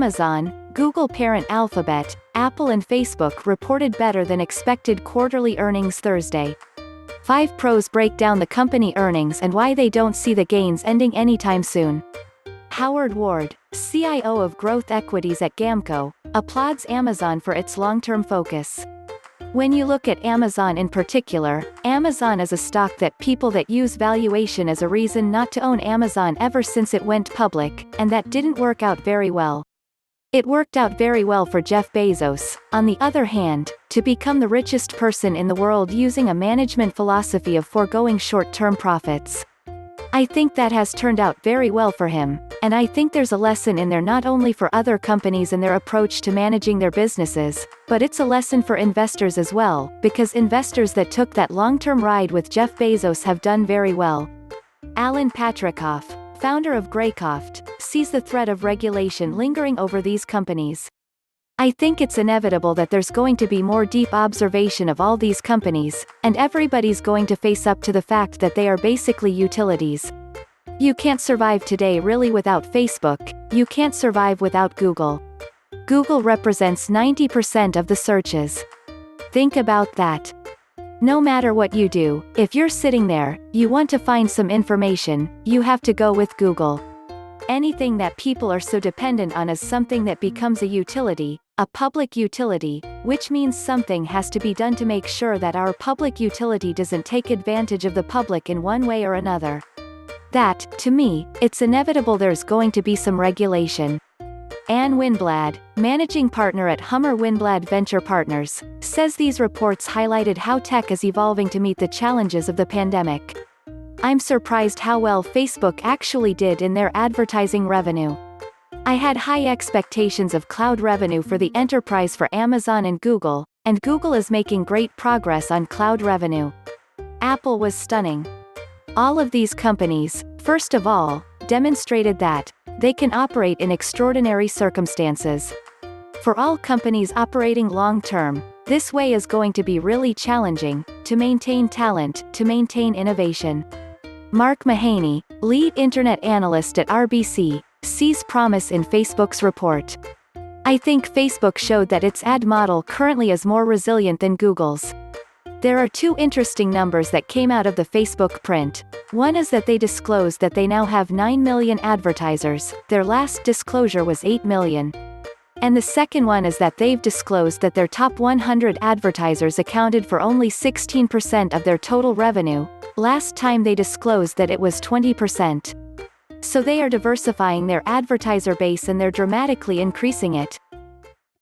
Amazon, Google parent Alphabet, Apple and Facebook reported better than expected quarterly earnings Thursday. 5 pros break down the company earnings and why they don't see the gains ending anytime soon. Howard Ward, CIO of Growth Equities at GAMCO, applauds Amazon for its long-term focus. When you look at Amazon in particular, Amazon is a stock that people that use valuation as a reason not to own Amazon ever since it went public, and that didn't work out very well. It worked out very well for Jeff Bezos, on the other hand, to become the richest person in the world using a management philosophy of foregoing short-term profits. I think that has turned out very well for him, and I think there's a lesson in there not only for other companies and their approach to managing their businesses, but it's a lesson for investors as well, because investors that took that long-term ride with Jeff Bezos have done very well. Alan Patricof, founder of Greycroft, sees the threat of regulation lingering over these companies. I think it's inevitable that there's going to be more deep observation of all these companies, and everybody's going to face up to the fact that they are basically utilities. You can't survive today really without Facebook, you can't survive without Google. Google represents 90% of the searches. Think about that. No matter what you do, if you're sitting there, you want to find some information, you have to go with Google. Anything that people are so dependent on is something that becomes a utility, a public utility, which means something has to be done to make sure that our public utility doesn't take advantage of the public in one way or another. That, to me, it's inevitable there's going to be some regulation. Anne Winblad, managing partner at Hummer Winblad Venture Partners, says these reports highlighted how tech is evolving to meet the challenges of the pandemic. I'm surprised how well Facebook actually did in their advertising revenue. I had high expectations of cloud revenue for the enterprise for Amazon and Google is making great progress on cloud revenue. Apple was stunning. All of these companies, first of all, demonstrated that they can operate in extraordinary circumstances. For all companies operating long-term, this way is going to be really challenging, to maintain talent, to maintain innovation. Mark Mahaney, lead internet analyst at RBC, sees promise in Facebook's report. I think Facebook showed that its ad model currently is more resilient than Google's. There are 2 interesting numbers that came out of the Facebook print. One is that they disclosed that they now have 9 million advertisers, their last disclosure was 8 million. And the second one is that they've disclosed that their top 100 advertisers accounted for only 16% of their total revenue. Last time they disclosed that it was 20%. So they are diversifying their advertiser base and they're dramatically increasing it.